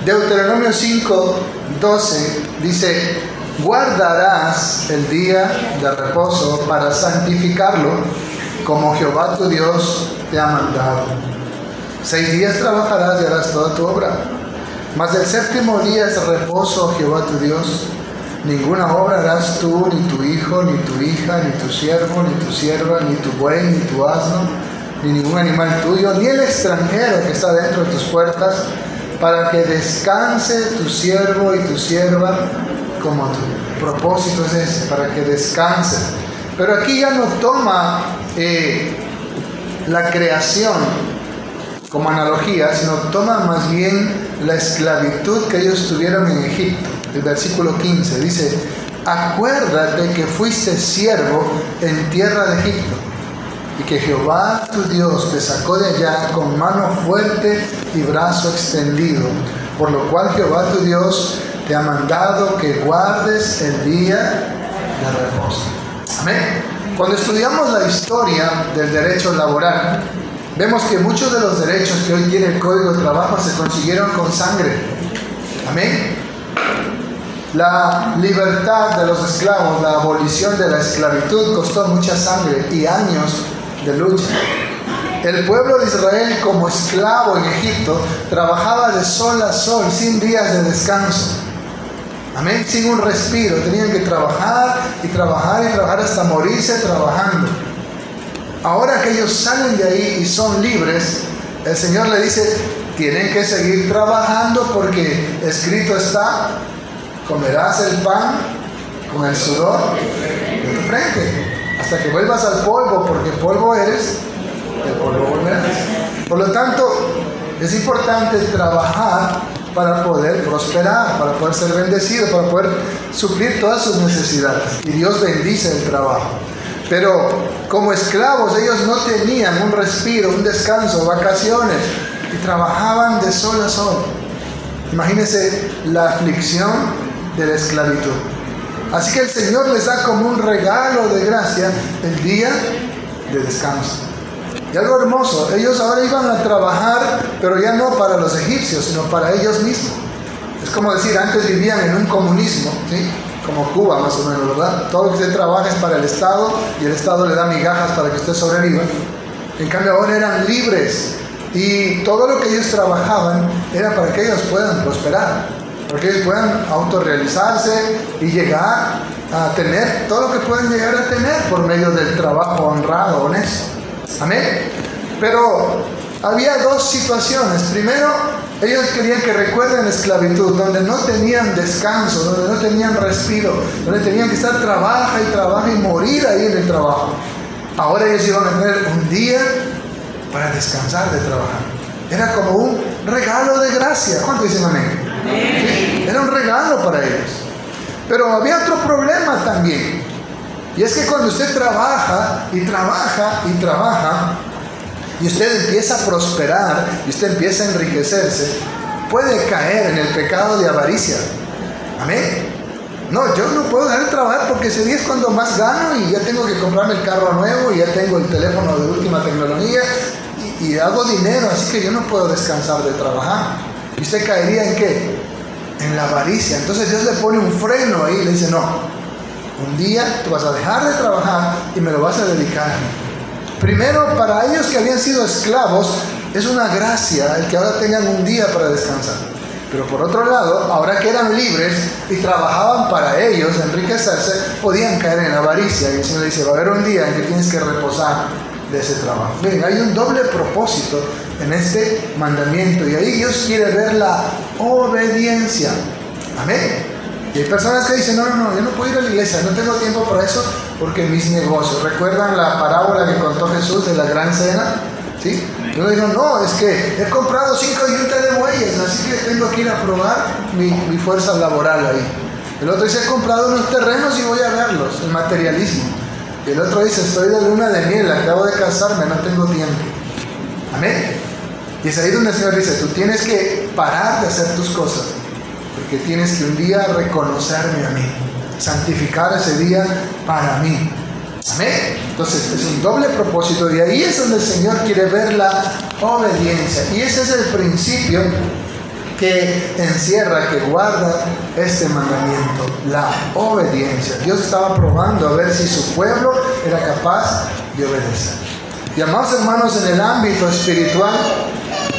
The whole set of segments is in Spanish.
Deuteronomio 5:12 dice: guardarás el día de reposo para santificarlo, como Jehová tu Dios te ha mandado. 6 días trabajarás y harás toda tu obra, mas el séptimo día es reposo a Jehová tu Dios. Ninguna obra harás tú, ni tu hijo, ni tu hija, ni tu siervo, ni tu sierva, ni tu buey, ni tu asno, ni ningún animal tuyo, ni el extranjero que está dentro de tus puertas, para que descanse tu siervo y tu sierva como tu propósito es ese, para que descanse. Pero aquí ya no toma la creación como analogía, sino toma más bien la esclavitud que ellos tuvieron en Egipto. El versículo 15 dice: acuérdate que fuiste siervo en tierra de Egipto, y que Jehová tu Dios te sacó de allá con mano fuerte y brazo extendido, por lo cual Jehová tu Dios te ha mandado que guardes el día de reposo. Amén. Cuando estudiamos la historia del derecho laboral, vemos que muchos de los derechos que hoy tiene el Código de Trabajo se consiguieron con sangre. Amén. La libertad de los esclavos, la abolición de la esclavitud costó mucha sangre y años de lucha. El pueblo de Israel, como esclavo en Egipto, trabajaba de sol a sol, sin días de descanso. Amén, sin un respiro. Tenían que trabajar y trabajar y trabajar hasta morirse trabajando. Ahora que ellos salen de ahí y son libres, el Señor le dice: tienen que seguir trabajando, porque escrito está: comerás el pan con el sudor de tu frente, hasta que vuelvas al polvo, porque polvo eres, del polvo volverás. Por lo tanto, es importante trabajar para poder prosperar, para poder ser bendecido, para poder suplir todas sus necesidades. Y Dios bendice el trabajo. Pero como esclavos ellos no tenían un respiro, un descanso, vacaciones, y trabajaban de sol a sol. Imagínense la aflicción de la esclavitud. Así que el Señor les da como un regalo de gracia el día de descanso. Y algo hermoso, ellos ahora iban a trabajar, pero ya no para los egipcios, sino para ellos mismos. Es como decir, antes vivían en un comunismo, ¿sí? Como Cuba más o menos, ¿verdad? Todo lo que usted trabaja es para el Estado, y el Estado le da migajas para que usted sobreviva. En cambio ahora eran libres, y todo lo que ellos trabajaban era para que ellos puedan prosperar, para que ellos puedan autorrealizarse y llegar a tener todo lo que pueden llegar a tener por medio del trabajo honrado, honesto. Amén. Pero había dos situaciones. Primero, ellos querían que recuerden la esclavitud, donde no tenían descanso, donde no tenían respiro, donde tenían que estar trabaja y morir ahí en el trabajo. Ahora ellos iban a tener un día para descansar de trabajar. Era como un regalo de gracia. ¿Cuánto dicen amén? Amén. Era un regalo para ellos. Pero había otro problema también. Y es que cuando usted trabaja y trabaja y trabaja, y usted empieza a prosperar, y usted empieza a enriquecerse, puede caer en el pecado de avaricia. Amén. No, yo no puedo dejar de trabajar, porque ese día es cuando más gano, y ya tengo que comprarme el carro nuevo, y ya tengo el teléfono de última tecnología, y hago dinero, así que yo no puedo descansar de trabajar. ¿Y usted caería en qué? En la avaricia. Entonces Dios le pone un freno ahí y le dice: no, un día tú vas a dejar de trabajar y me lo vas a dedicar a mí. Primero, para ellos que habían sido esclavos, es una gracia el que ahora tengan un día para descansar. Pero por otro lado, ahora que eran libres y trabajaban para ellos, enriquecerse, podían caer en la avaricia. Y el Señor dice: va a haber un día en que tienes que reposar de ese trabajo. Miren, hay un doble propósito en este mandamiento, y ahí Dios quiere ver la obediencia. Amén. Y hay personas que dicen: no, yo no puedo ir a la iglesia, no tengo tiempo para eso, porque mis negocios. ¿Recuerdan la parábola que contó Jesús de la gran cena? ¿Sí? Yo digo: no, es que he comprado 5 yuntas de bueyes, así que tengo que ir a probar mi fuerza laboral ahí. El otro dice: he comprado unos terrenos y voy a verlos, el materialismo. Y el otro dice: estoy de luna de miel, acabo de casarme, no tengo tiempo. Amén. Y es ahí donde el Señor dice: tú tienes que parar de hacer tus cosas, porque tienes que un día reconocerme a mí, santificar ese día para mí. Amén. Entonces es un doble propósito, y ahí es donde el Señor quiere ver la obediencia. Y ese es el principio que encierra, que guarda este mandamiento, la obediencia. Dios estaba probando a ver si su pueblo era capaz de obedecer. Y amados hermanos, en el ámbito espiritual,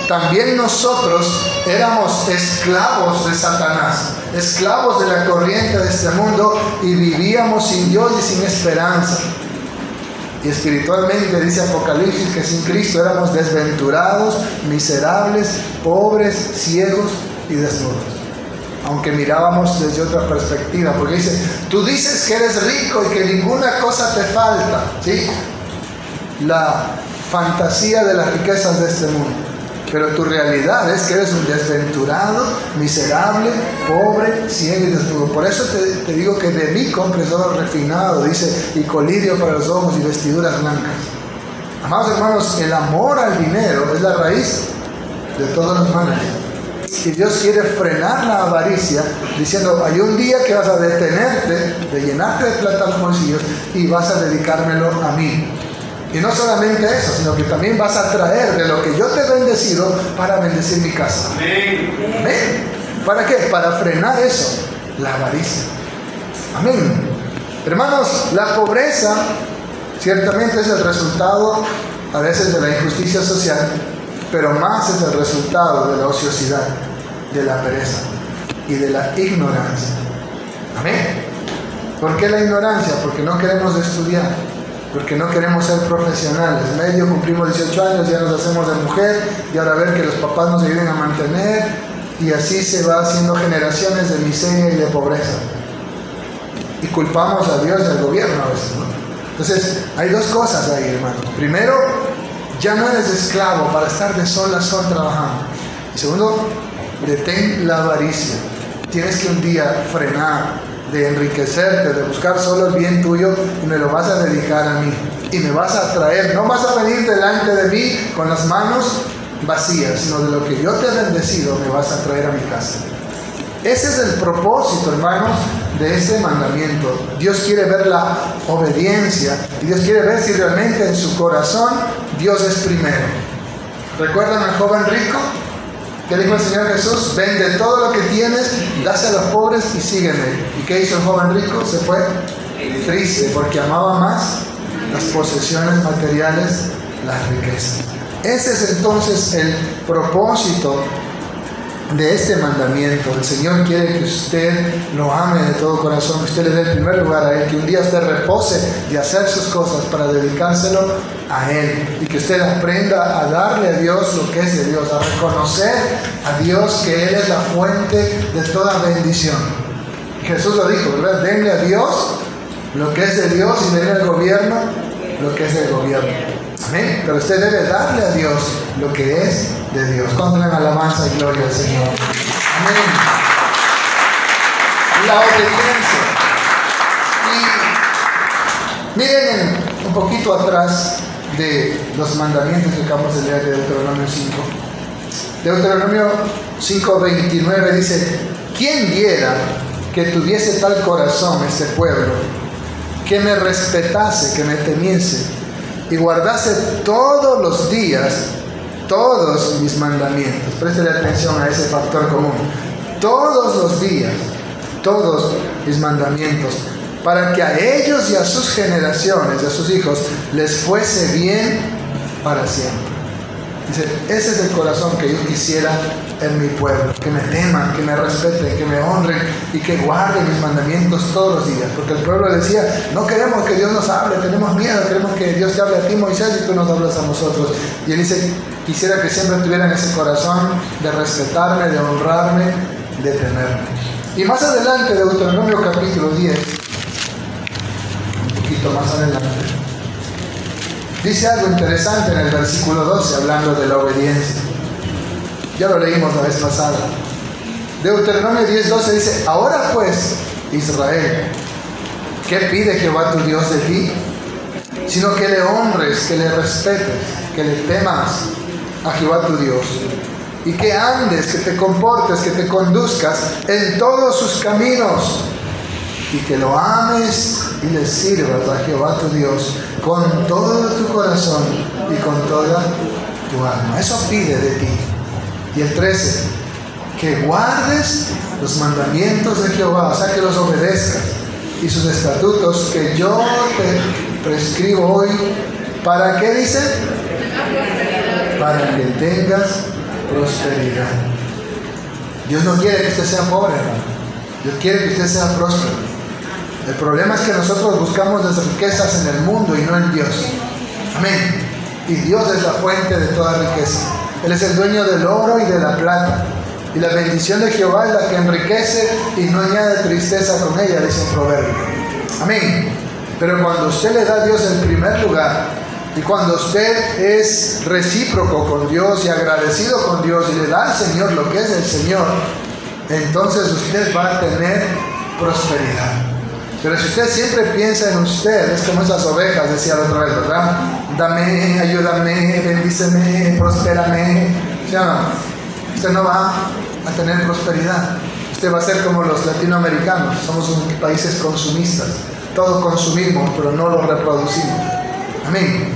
también nosotros éramos esclavos de Satanás, esclavos de la corriente de este mundo, y vivíamos sin Dios y sin esperanza. Y espiritualmente dice Apocalipsis que sin Cristo éramos desventurados, miserables, pobres, ciegos y desnudos. Aunque mirábamos desde otra perspectiva, porque dice, tú dices que eres rico y que ninguna cosa te falta, ¿sí? La fantasía de las riquezas de este mundo. Pero tu realidad es que eres un desventurado, miserable, pobre, ciego y desnudo. Por eso te digo que de mí compres oro refinado, dice, y colirio para los ojos y vestiduras blancas. Amados hermanos, el amor al dinero es la raíz de todos los males. Y Dios quiere frenar la avaricia, diciendo, hay un día que vas a detenerte, de llenarte de plata los bolsillos, y vas a dedicármelo a mí. Y no solamente eso, sino que también vas a traer de lo que yo te he bendecido para bendecir mi casa. Amén. Amén. ¿Para qué? Para frenar eso, la avaricia. Amén. Hermanos, la pobreza ciertamente es el resultado a veces de la injusticia social, pero más es el resultado de la ociosidad, de la pereza y de la ignorancia. Amén. ¿Por qué la ignorancia? Porque no queremos estudiar. Porque no queremos ser profesionales. Medio cumplimos 18 años, ya nos hacemos de mujer, y ahora ver que los papás nos ayuden a mantener, y así se va haciendo generaciones de miseria y de pobreza. Y culpamos a Dios y al gobierno a veces, ¿no? Entonces, hay dos cosas ahí, hermano. Primero, ya no eres esclavo para estar de sol a sol trabajando. Y segundo, detén la avaricia. Tienes que un día frenar de enriquecerte, de buscar solo el bien tuyo, y me lo vas a dedicar a mí. Y me vas a traer, no vas a venir delante de mí con las manos vacías, sino de lo que yo te he bendecido, me vas a traer a mi casa. Ese es el propósito, hermanos, de este mandamiento. Dios quiere ver la obediencia, y Dios quiere ver si realmente en su corazón Dios es primero. ¿Recuerdan al joven rico? ¿Qué dijo el Señor Jesús? Vende todo lo que tienes, dase a los pobres y sígueme. ¿Y qué hizo el joven rico? Se fue triste, porque amaba más las posesiones materiales, las riquezas. Ese es entonces el propósito de este mandamiento. El Señor quiere que usted lo ame de todo corazón, que usted le dé el primer lugar a Él, que un día usted repose de hacer sus cosas para dedicárselo a Él, y que usted aprenda a darle a Dios lo que es de Dios, a reconocer a Dios que Él es la fuente de toda bendición. Jesús lo dijo, ¿verdad? Denle a Dios lo que es de Dios, y denle al gobierno lo que es del gobierno. Amén. Pero usted debe darle a Dios lo que es de Dios. Cuando den alabanza y gloria al Señor. Amén. La obediencia. Y miren un poquito atrás de los mandamientos que acabamos de leer de Deuteronomio 5. Deuteronomio 5:29 dice: ¿quién diera que tuviese tal corazón este pueblo, que me respetase, que me temiese, y guardase todos los días todos mis mandamientos? Préstele atención a ese factor común. Todos los días, todos mis mandamientos, para que a ellos y a sus generaciones, a sus hijos, les fuese bien para siempre. Dice, ese es el corazón que yo quisiera en mi pueblo, que me teman, que me respeten, que me honren y que guarden mis mandamientos todos los días. Porque el pueblo decía, no queremos que Dios nos hable, tenemos miedo, queremos que Dios te hable a ti, Moisés, y tú nos hablas a nosotros. Y él dice, quisiera que siempre tuvieran ese corazón de respetarme, de honrarme, de temerme. Y más adelante, Deuteronomio capítulo 10, un poquito más adelante, dice algo interesante en el versículo 12, hablando de la obediencia. Ya lo leímos la vez pasada. Deuteronomio 10:12 dice: ahora pues, Israel, ¿qué pide Jehová tu Dios de ti? Sino que le honres, que le respetes, que le temas a Jehová tu Dios, y que andes, que te comportes, que te conduzcas en todos sus caminos, y que lo ames y le sirvas a Jehová tu Dios con todo tu corazón y con toda tu alma. Eso pide de ti. Y el 13, que guardes los mandamientos de Jehová, o sea, que los obedezcas, y sus estatutos que yo te prescribo hoy. ¿Para qué dice? Para que tengas prosperidad. Dios no quiere que usted sea pobre, hermano. Dios quiere que usted sea próspero. El problema es que nosotros buscamos las riquezas en el mundo y no en Dios. Amén. Y Dios es la fuente de toda riqueza. Él es el dueño del oro y de la plata. Y la bendición de Jehová es la que enriquece y no añade tristeza con ella, dice el proverbio. Amén. Pero cuando usted le da a Dios el primer lugar, y cuando usted es recíproco con Dios y agradecido con Dios y le da al Señor lo que es el Señor, entonces usted va a tener prosperidad. Pero si usted siempre piensa en usted, es como esas ovejas, decía la otra vez, ¿verdad? Dame, ayúdame, bendíceme, prospérame. ¿Sí o no? Usted no va a tener prosperidad. Usted va a ser como los latinoamericanos. Somos países consumistas. Todo consumimos, pero no lo reproducimos. Amén.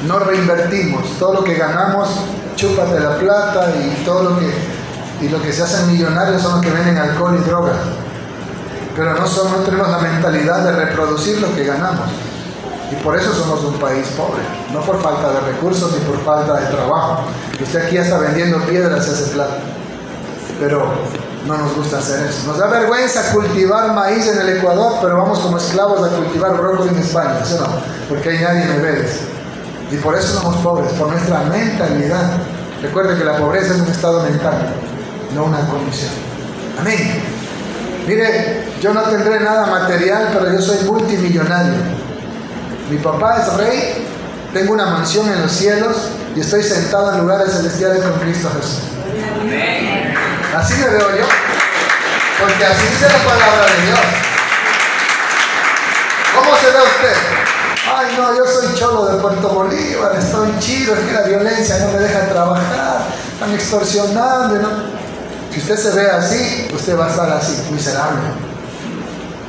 No reinvertimos. Todo lo que ganamos, chúpate la plata, y todo lo que se hacen millonarios son los que venden alcohol y drogas. Pero no tenemos la mentalidad de reproducir lo que ganamos. Y por eso somos un país pobre. No por falta de recursos ni por falta de trabajo. Usted aquí está vendiendo piedras y hace plata. Pero no nos gusta hacer eso. Nos da vergüenza cultivar maíz en el Ecuador, pero vamos como esclavos a cultivar brócoli en España. ¿Sí o no? Porque ahí nadie me ve. Y por eso somos pobres, por nuestra mentalidad. Recuerde que la pobreza es un estado mental, no una condición. Amén. Mire, yo no tendré nada material, pero yo soy multimillonario. Mi papá es rey, tengo una mansión en los cielos y estoy sentado en lugares celestiales con Cristo Jesús. Amén. Así me veo yo, porque así dice la palabra de Dios. ¿Cómo se ve usted? Ay, no, yo soy cholo de Puerto Bolívar, estoy chido, es que la violencia no me deja trabajar, están extorsionando, ¿no? Si usted se ve así, usted va a estar así, miserable.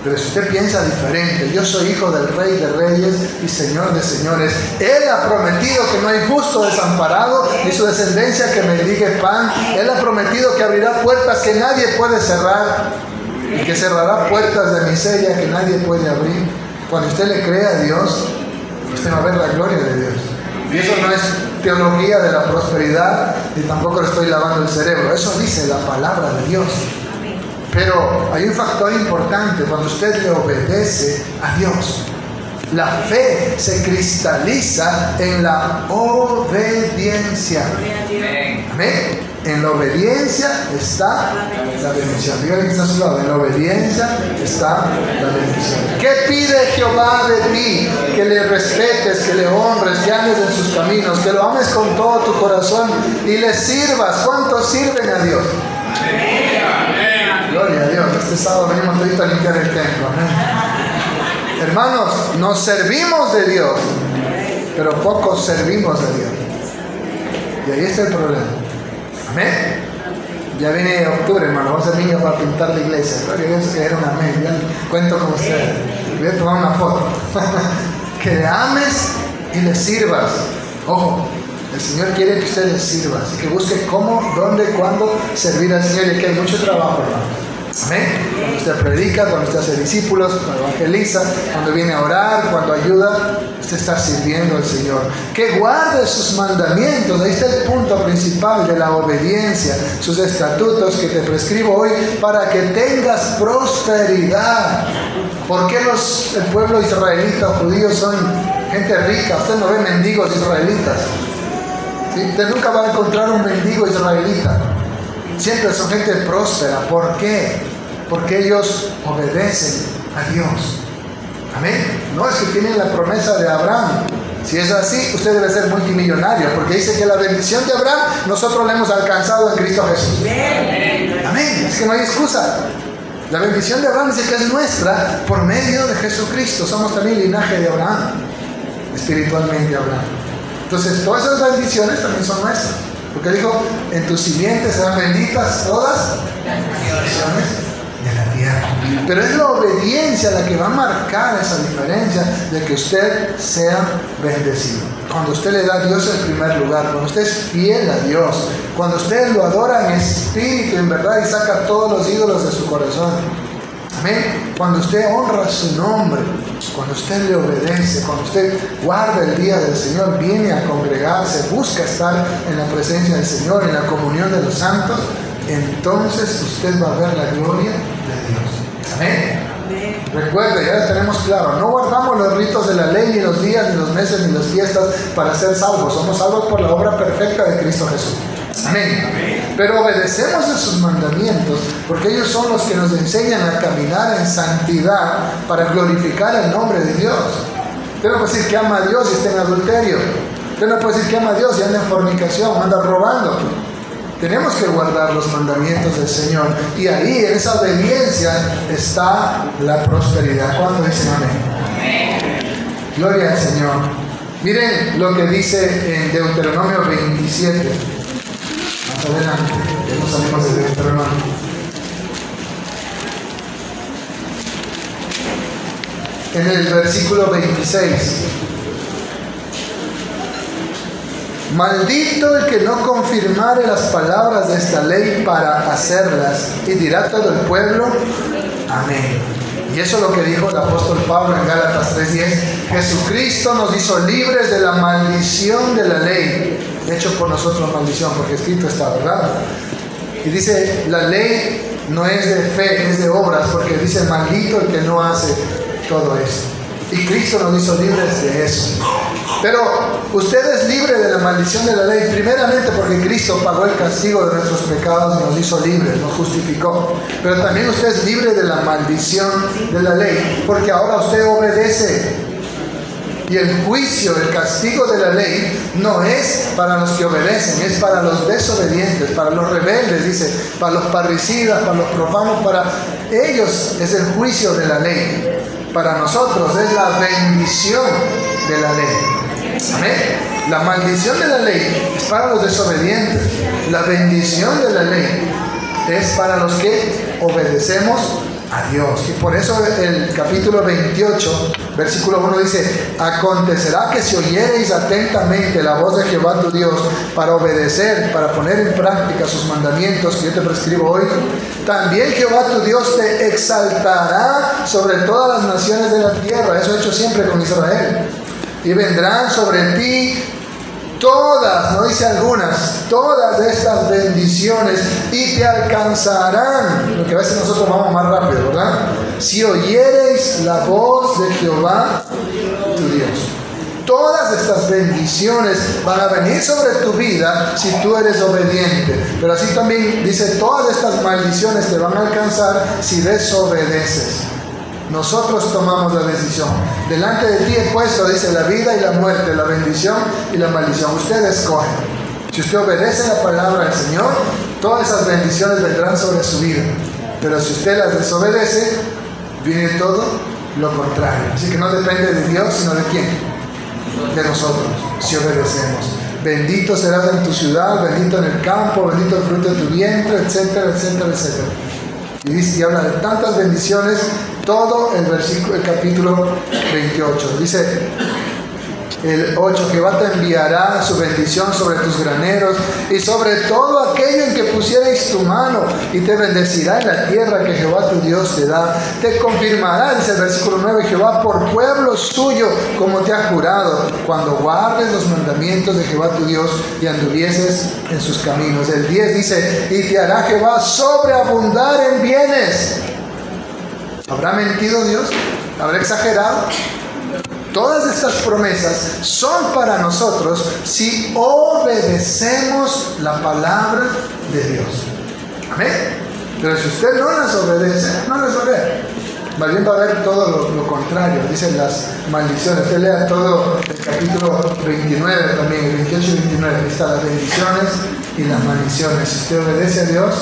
Pero si usted piensa diferente, yo soy hijo del Rey de Reyes y Señor de Señores. Él ha prometido que no hay justo desamparado, ni su descendencia que mendigue pan. Él ha prometido que abrirá puertas que nadie puede cerrar, y que cerrará puertas de miseria que nadie puede abrir. Cuando usted le cree a Dios, usted va a ver la gloria de Dios. Y eso no es teología de la prosperidad, ni tampoco le estoy lavando el cerebro. Eso dice la palabra de Dios. Pero hay un factor importante: cuando usted le obedece a Dios, la fe se cristaliza en la obediencia. Amén. En la obediencia está la bendición. Dígale que está a su lado. En la obediencia está la bendición. ¿Qué pide Jehová de ti? Que le respetes, que le honres, que andes en sus caminos, que lo ames con todo tu corazón y le sirvas. ¿Cuántos sirven a Dios? Gloria a Dios. Este sábado venimos a limpiar el templo. Amén. Hermanos, nos servimos de Dios, pero pocos servimos de Dios. Y ahí está el problema. Amén. Ya viene octubre, hermano. Vamos a ser niños para pintar la iglesia. Gloria a Dios, que era un amén. Ya cuento con ustedes. Voy a tomar una foto. Que le ames y le sirvas. Ojo, el Señor quiere que usted le sirva. Así que busque cómo, dónde, cuándo servir al Señor. Y aquí hay mucho trabajo, hermano. Amén. Cuando usted predica, cuando usted hace discípulos, cuando evangeliza, cuando viene a orar, cuando ayuda, usted está sirviendo al Señor. Que guarde sus mandamientos. Ahí está el punto principal de la obediencia. Sus estatutos que te prescribo hoy para que tengas prosperidad. ¿Por qué el pueblo israelita o judíos son gente rica? Usted no ve mendigos israelitas. ¿Sí? Usted nunca va a encontrar un mendigo israelita. Siempre son gente próspera. ¿Por qué? Porque ellos obedecen a Dios. Amén. No es que tienen la promesa de Abraham. Si es así, usted debe ser multimillonario, porque dice que la bendición de Abraham nosotros la hemos alcanzado en Cristo Jesús. Amén. Es que no hay excusa. La bendición de Abraham dice que es nuestra por medio de Jesucristo. Somos también linaje de Abraham, espiritualmente hablando. Entonces, todas esas bendiciones también son nuestras. Porque dijo, en tus simientes serán benditas todas las bendiciones de la tierra. Pero es la obediencia la que va a marcar esa diferencia de que usted sea bendecido. Cuando usted le da a Dios el primer lugar, cuando usted es fiel a Dios, cuando usted lo adora en espíritu, en verdad, y saca todos los ídolos de su corazón. Amén. Cuando usted honra su nombre, cuando usted le obedece, cuando usted guarda el día del Señor, viene a congregarse, busca estar en la presencia del Señor, en la comunión de los santos, entonces usted va a ver la gloria de Dios. Amén. Recuerde, ya tenemos claro, no guardamos los ritos de la ley, ni los días, ni los meses, ni las fiestas para ser salvos. Somos salvos por la obra perfecta de Cristo Jesús. Amén. Pero obedecemos a sus mandamientos porque ellos son los que nos enseñan a caminar en santidad para glorificar el nombre de Dios. Usted no puede decir que ama a Dios y está en adulterio. Usted no puede decir que ama a Dios y anda en fornicación, anda robando. Tenemos que guardar los mandamientos del Señor, y ahí, en esa obediencia, está la prosperidad. ¿Cuántos dicen amén? Gloria al Señor. Miren lo que dice en Deuteronomio 27. Más adelante, ya no salimos de Deuteronomio. En el versículo 26. Maldito el que no confirmare las palabras de esta ley para hacerlas. Y dirá todo el pueblo, amén. Y eso es lo que dijo el apóstol Pablo en Gálatas 3:10. Jesucristo nos hizo libres de la maldición de la ley. Hecho por nosotros maldición, porque escrito está, ¿verdad? Y dice, la ley no es de fe, es de obras, porque dice, maldito el que no hace todo esto. Y Cristo nos hizo libres de eso. Pero usted es libre de la maldición de la ley, primeramente porque Cristo pagó el castigo de nuestros pecados y nos hizo libres, nos justificó. Pero también usted es libre de la maldición de la ley, porque ahora usted obedece. Y el juicio, el castigo de la ley no es para los que obedecen, es para los desobedientes, para los rebeldes, dice, para los parricidas, para los profanos, para ellos es el juicio de la ley. Para nosotros es la bendición de la ley. Amén. La maldición de la ley es para los desobedientes. La bendición de la ley es para los que obedecemos a Dios. Y por eso el capítulo 28, versículo 1 dice, acontecerá que si oyereis atentamente la voz de Jehová tu Dios para obedecer, para poner en práctica sus mandamientos que yo te prescribo hoy, también Jehová tu Dios te exaltará sobre todas las naciones de la tierra. Eso he hecho siempre con Israel. Y vendrán sobre ti todas, no dice algunas, todas estas bendiciones y te alcanzarán. Lo que a veces nosotros vamos más rápido, ¿verdad? Si oyereis la voz de Jehová tu Dios. Todas estas bendiciones van a venir sobre tu vida si tú eres obediente. Pero así también dice, todas estas maldiciones te van a alcanzar si desobedeces. Nosotros tomamos la decisión. Delante de ti he puesto, dice, la vida y la muerte, la bendición y la maldición. Usted escoge. Si usted obedece la palabra del Señor, todas esas bendiciones vendrán sobre su vida. Pero si usted las desobedece, viene todo lo contrario. Así que no depende de Dios, sino de quién. De nosotros, si obedecemos. Bendito serás en tu ciudad, bendito en el campo, bendito el fruto de tu vientre, etcétera, etcétera, etcétera. Y dice, y habla de tantas bendiciones, todo el versículo, el capítulo 28. Dice el 8, Jehová te enviará su bendición sobre tus graneros y sobre todo aquello en que pusierais tu mano, y te bendecirá en la tierra que Jehová tu Dios te da. Te confirmará, dice el versículo 9, Jehová por pueblo suyo, como te ha jurado, cuando guardes los mandamientos de Jehová tu Dios y anduvieses en sus caminos. El 10 dice, y te hará Jehová sobreabundar en bienes. ¿Habrá mentido Dios? ¿Habrá exagerado? Todas estas promesas son para nosotros si obedecemos la palabra de Dios. Amén. Pero si usted no las obedece, no las va a ver. Más bien va a ver todo lo contrario. Dicen las maldiciones. Usted lea todo el capítulo 29 también, el 28 y 29. Ahí están las bendiciones y las maldiciones. Si usted obedece a Dios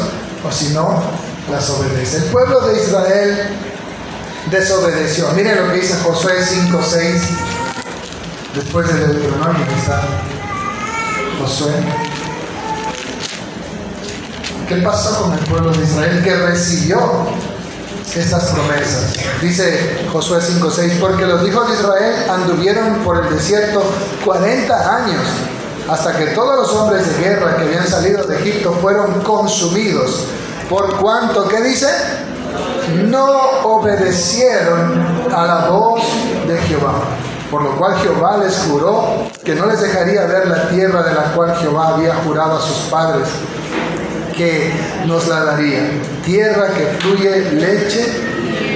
o si no, las obedece. El pueblo de Israel desobedeció. Miren lo que dice Josué 5:6. Después del Deuteronomio está Josué. ¿Qué pasó con el pueblo de Israel que recibió estas promesas. Dice Josué 5:6, porque los hijos de Israel anduvieron por el desierto 40 años, hasta que todos los hombres de guerra que habían salido de Egipto fueron consumidos, por cuanto, ¿qué dice? No obedecieron a la voz de Jehová. Por lo cual Jehová les juró que no les dejaría ver la tierra de la cual Jehová había jurado a sus padres que nos la daría, tierra que fluye leche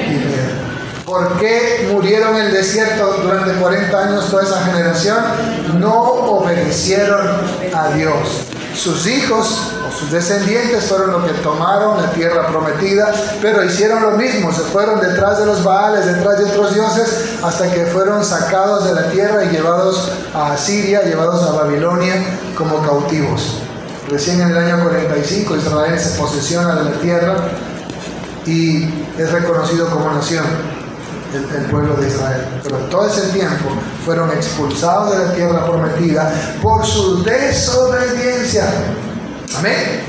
y miel. ¿Por qué murieron en el desierto durante 40 años toda esa generación? No obedecieron a Dios. Sus hijos o sus descendientes fueron los que tomaron la tierra prometida, pero hicieron lo mismo, se fueron detrás de los Baales, detrás de otros dioses, hasta que fueron sacados de la tierra y llevados a Asiria, llevados a Babilonia como cautivos. Recién en el año 45 Israel se posesiona de la tierra y es reconocido como nación, el pueblo de Israel. Pero todo ese tiempo fueron expulsados de la tierra prometida por su desobediencia. Amén.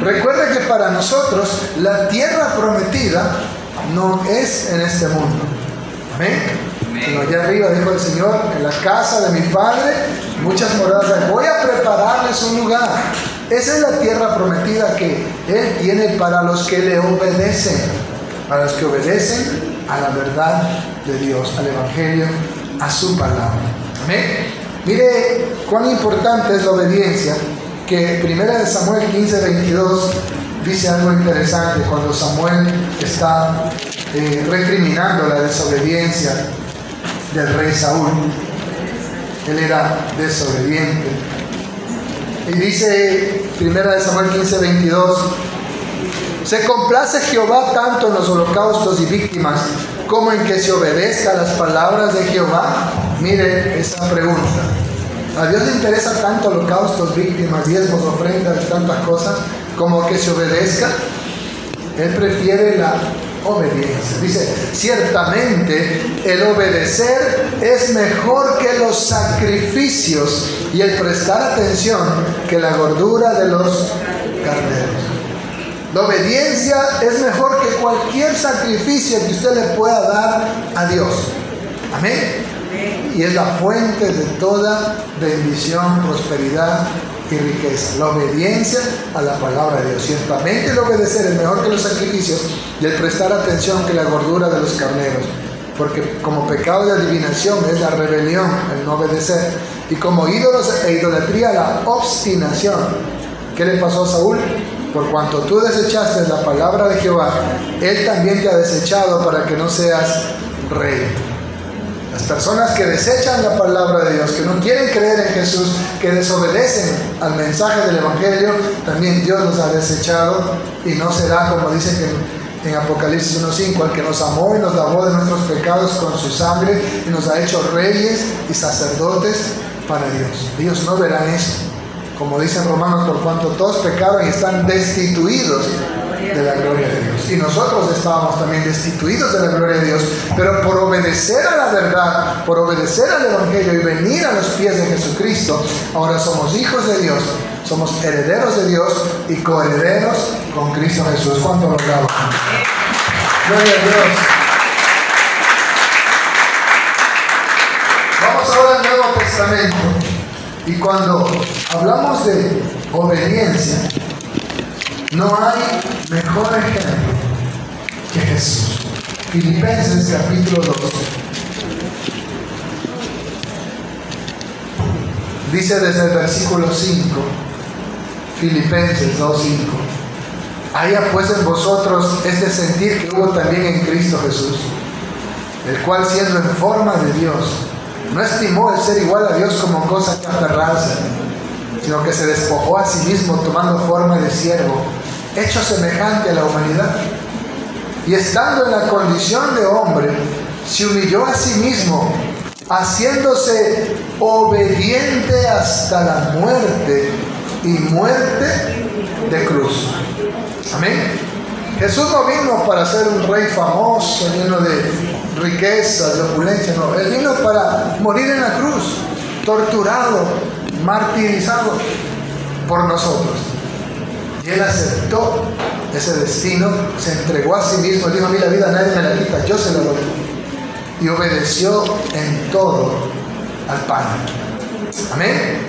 Recuerda que para nosotros la tierra prometida no es en este mundo. Amén. Sino allá arriba, dijo el Señor, en la casa de mi Padre muchas moradas hay. Voy a prepararles un lugar. Esa es la tierra prometida que Él tiene para los que le obedecen, para los que obedecen a la verdad de Dios, al Evangelio, a su palabra. Amén. Mire cuán importante es la obediencia, que 1 Samuel 15:22 dice algo interesante cuando Samuel está recriminando la desobediencia del rey Saúl. Él era desobediente. Y dice 1 Samuel 15:22, se complace Jehová tanto en los holocaustos y víctimas como en que se obedezca a las palabras de Jehová. Mire esa pregunta. A Dios le interesa tanto holocaustos, víctimas, diezmos, ofrendas, tantas cosas, como que se obedezca. Él prefiere la obediencia. Dice, ciertamente el obedecer es mejor que los sacrificios y el prestar atención que la gordura de los carneros. La obediencia es mejor que cualquier sacrificio que usted le pueda dar a Dios. Amén. Y es la fuente de toda bendición, prosperidad y riqueza. La obediencia a la palabra de Dios. Ciertamente el obedecer es mejor que los sacrificios y el prestar atención que la gordura de los carneros. Porque como pecado de adivinación es la rebelión, el no obedecer. Y como ídolos e idolatría, la obstinación. ¿Qué le pasó a Saúl? Por cuanto tú desechaste la palabra de Jehová, Él también te ha desechado para que no seas rey. Las personas que desechan la palabra de Dios, que no quieren creer en Jesús, que desobedecen al mensaje del Evangelio, también Dios los ha desechado y no será como dice que en Apocalipsis 1:5, el que nos amó y nos lavó de nuestros pecados con su sangre y nos ha hecho reyes y sacerdotes para Dios. Ellos no verán eso. Como dicen Romanos, por cuanto todos pecaron y están destituidos de la gloria de Dios. Y nosotros estábamos también destituidos de la gloria de Dios, pero por obedecer a la verdad, por obedecer al Evangelio y venir a los pies de Jesucristo, ahora somos hijos de Dios, somos herederos de Dios y coherederos con Cristo Jesús. ¿Cuánto lo damos? Gloria a Dios. Vamos ahora al Nuevo Testamento. Y cuando hablamos de obediencia, no hay mejor ejemplo que Jesús. Filipenses capítulo 2. Dice desde el versículo 5, Filipenses 2:5. Haya pues en vosotros este sentir que hubo también en Cristo Jesús, el cual siendo en forma de Dios, no estimó el ser igual a Dios como cosa que aferrarse, sino que se despojó a sí mismo tomando forma de siervo, hecho semejante a la humanidad. Y estando en la condición de hombre, se humilló a sí mismo, haciéndose obediente hasta la muerte y muerte de cruz. Amén. Jesús no vino para ser un rey famoso, lleno de riquezas, de opulencia, no. Él vino para morir en la cruz, torturado, martirizado por nosotros. Y Él aceptó ese destino, se entregó a sí mismo, dijo: a mí la vida nadie me la quita, yo se la doy. Y obedeció en todo al Padre. Amén.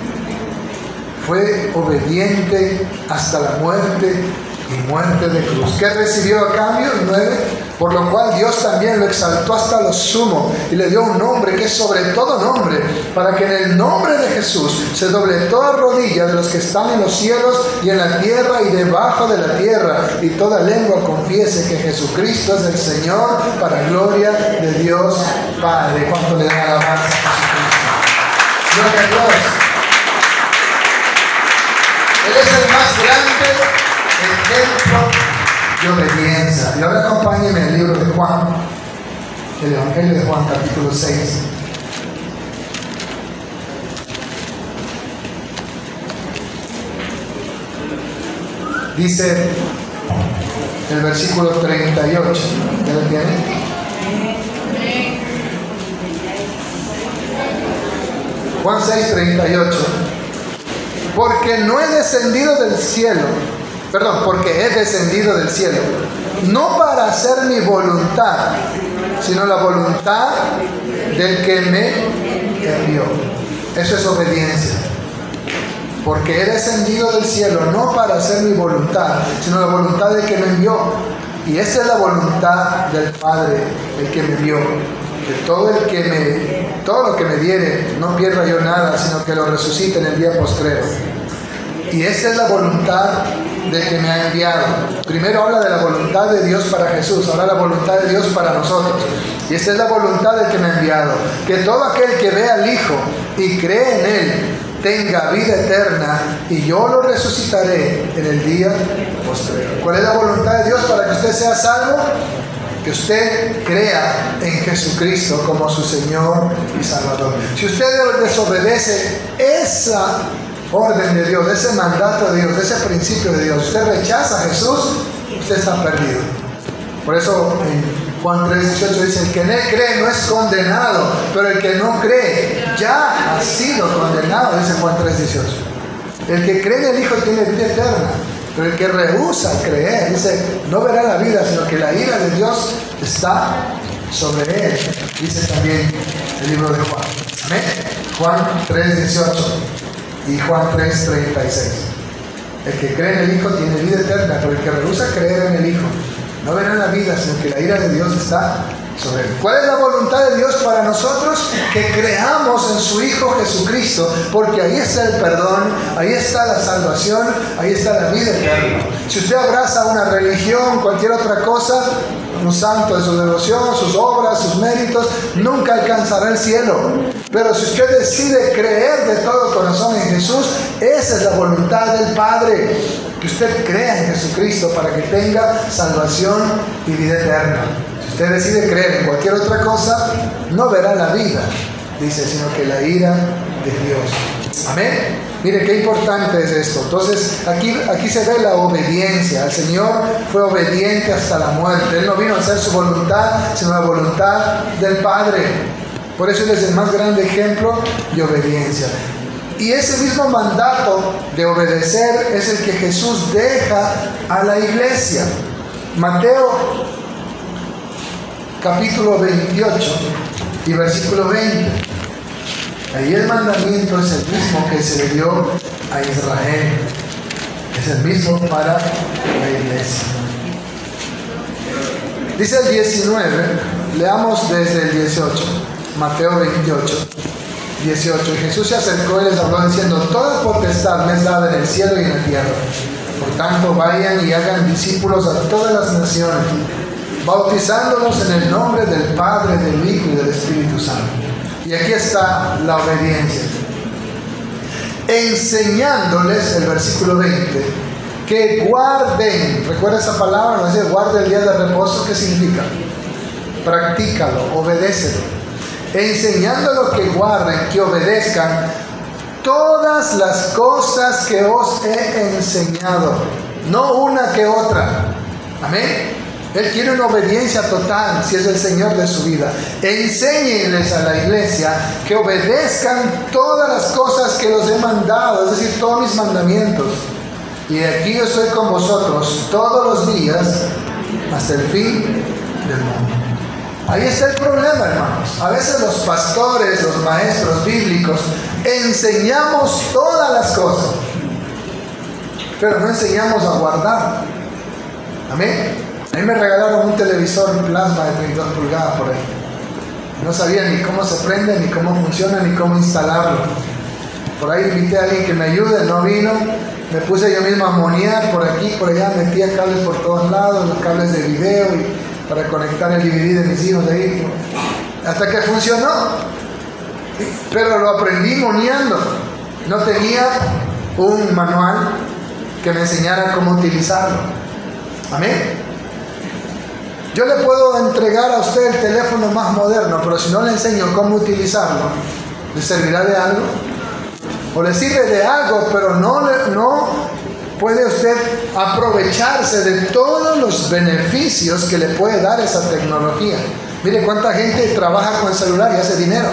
Fue obediente hasta la muerte y muerte de cruz. ¿Qué recibió a cambio? 9. Por lo cual Dios también lo exaltó hasta lo sumo y le dio un nombre que es sobre todo nombre, para que en el nombre de Jesús se doble toda rodilla de los que están en los cielos y en la tierra y debajo de la tierra, y toda lengua confiese que Jesucristo es el Señor, para gloria de Dios Padre. ¿Cuánto le dan alabanza a Jesucristo? Gloria a Dios. Él es el más grande ejemplo de obediencia. Y ahora acompáñenme al libro de Juan, el Evangelio de Juan, capítulo 6. Dice el versículo 38. ¿Ya lo tienen? Juan 6, 38. Porque no he descendido del cielo, porque he descendido del cielo, no para hacer mi voluntad, sino la voluntad del que me envió. Eso es obediencia. Porque he descendido del cielo, no para hacer mi voluntad, sino la voluntad del que me envió. Y esta es la voluntad del Padre, el que me envió. Que todo lo que me diere, no pierda yo nada, sino que lo resucite en el día postrero. Y esta es la voluntad del que me ha enviado. Primero habla de la voluntad de Dios para Jesús, ahora la voluntad de Dios para nosotros. Y esta es la voluntad del que me ha enviado: que todo aquel que ve al Hijo y cree en Él tenga vida eterna, y yo lo resucitaré en el día postrero. ¿Cuál es la voluntad de Dios para que usted sea salvo? Que usted crea en Jesucristo como su Señor y Salvador. Si usted desobedece esa orden de Dios, ese mandato de Dios, ese principio de Dios, usted rechaza a Jesús, usted está perdido. Por eso en Juan 3:18 dice: el que en Él cree no es condenado, pero el que no cree ya ha sido condenado, dice Juan 3:18. El que cree en el Hijo tiene vida eterna, pero el que rehúsa creer, dice, no verá la vida, sino que la ira de Dios está sobre él, dice también el libro de Juan. ¿Amén? Juan 3:18 y Juan 3:36. El que cree en el Hijo tiene vida eterna, pero el que rehúsa creer en el Hijo no verá la vida, sino que la ira de Dios está sobre él. ¿Cuál es la voluntad de Dios para nosotros? Que creamos en su Hijo Jesucristo, porque ahí está el perdón, ahí está la salvación, ahí está la vida eterna. Si usted abraza una religión, cualquier otra cosa, un santo de su devoción, sus obras, sus méritos, nunca alcanzará el cielo. Pero si usted decide creer de todo corazón en Jesús, esa es la voluntad del Padre, que usted crea en Jesucristo para que tenga salvación y vida eterna. Si usted decide creer en cualquier otra cosa, no verá la vida, dice, sino que la ira de Dios. Amén. Mire qué importante es esto. Entonces aquí se ve la obediencia. El Señor fue obediente hasta la muerte. Él no vino a hacer su voluntad, sino la voluntad del Padre. Por eso Él es el más grande ejemplo de obediencia. Y ese mismo mandato de obedecer es el que Jesús deja a la iglesia. Mateo capítulo 28 y versículo 20. Ahí el mandamiento es el mismo que se le dio a Israel. Es el mismo para la iglesia. Dice el 19, leamos desde el 18. Mateo 28, 18. Y Jesús se acercó y les habló diciendo: toda potestad me es dada en el cielo y en la tierra. Por tanto, vayan y hagan discípulos a todas las naciones, bautizándolos en el nombre del Padre, del Hijo y del Espíritu Santo. Y aquí está la obediencia. Enseñándoles, el versículo 20, que guarden. ¿Recuerda esa palabra? No dice guarde el día de reposo. ¿Qué significa? Practícalo, obedécelo. Enseñándolos que guarden, que obedezcan todas las cosas que os he enseñado, no una que otra. Amén. Él quiere una obediencia total, si es el Señor de su vida. Enséñenles a la iglesia que obedezcan todas las cosas que los he mandado, es decir, todos mis mandamientos. y aquí yo estoy con vosotros todos los días hasta el fin del mundo. Ahí está el problema, hermanos. A veces los pastores, los maestros bíblicos, enseñamos todas las cosas, pero no enseñamos a guardar. Amén. A mí me regalaron un televisor plasma de 32 pulgadas por ahí. No sabía ni cómo se prende, ni cómo funciona, ni cómo instalarlo. Por ahí invité a alguien que me ayude, no vino. Me puse yo mismo a monear por aquí, por allá, metía cables por todos lados, los cables de video para conectar el DVD de mis hijos ahí. Hasta que funcionó. Pero lo aprendí moneando. No tenía un manual que me enseñara cómo utilizarlo. Amén. Yo le puedo entregar a usted el teléfono más moderno, pero si no le enseño cómo utilizarlo, ¿le servirá de algo? O le sirve de algo, pero no puede usted aprovecharse de todos los beneficios que le puede dar esa tecnología. Mire cuánta gente trabaja con el celular y hace dinero.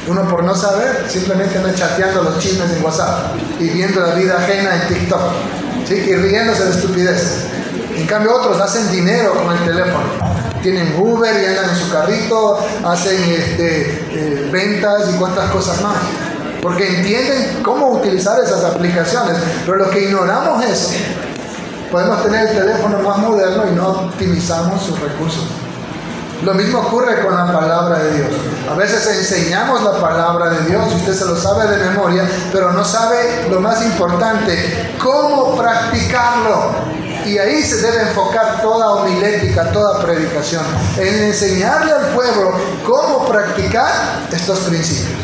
Uno por no saber, simplemente anda chateando los chismes en WhatsApp y viendo la vida ajena en TikTok, ¿sí? Y riéndose de estupideces. En cambio otros hacen dinero con el teléfono. Tienen Uber y andan en su carrito, hacen ventas y cuantas cosas más. Porque entienden cómo utilizar esas aplicaciones. Pero los que ignoramos eso, podemos tener el teléfono más moderno y no optimizamos sus recursos. Lo mismo ocurre con la palabra de Dios. A veces enseñamos la palabra de Dios y usted se lo sabe de memoria, pero no sabe lo más importante, cómo practicarlo. Y ahí se debe enfocar toda homilética, toda predicación, en enseñarle al pueblo cómo practicar estos principios.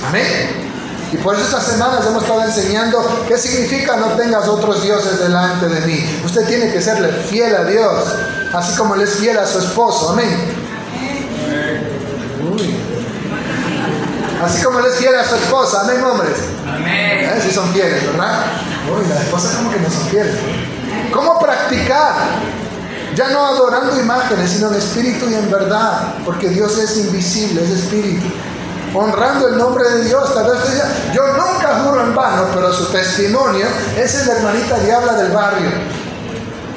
Amén. Y por eso estas semanas hemos estado enseñando qué significa no tengas otros dioses delante de mí. Usted tiene que serle fiel a Dios, así como le es fiel a su esposo. Amén. Uy. Así como le es fiel a su esposa. Amén, hombres. Amén. Si son fieles, ¿verdad? Uy, las esposas como que no son fieles. ¿Cómo practicar? Ya no adorando imágenes, sino en espíritu y en verdad, porque Dios es invisible, es espíritu. Honrando el nombre de Dios. Tal vez usted diga, yo nunca juro en vano, pero su testimonio es la hermanita diabla del barrio.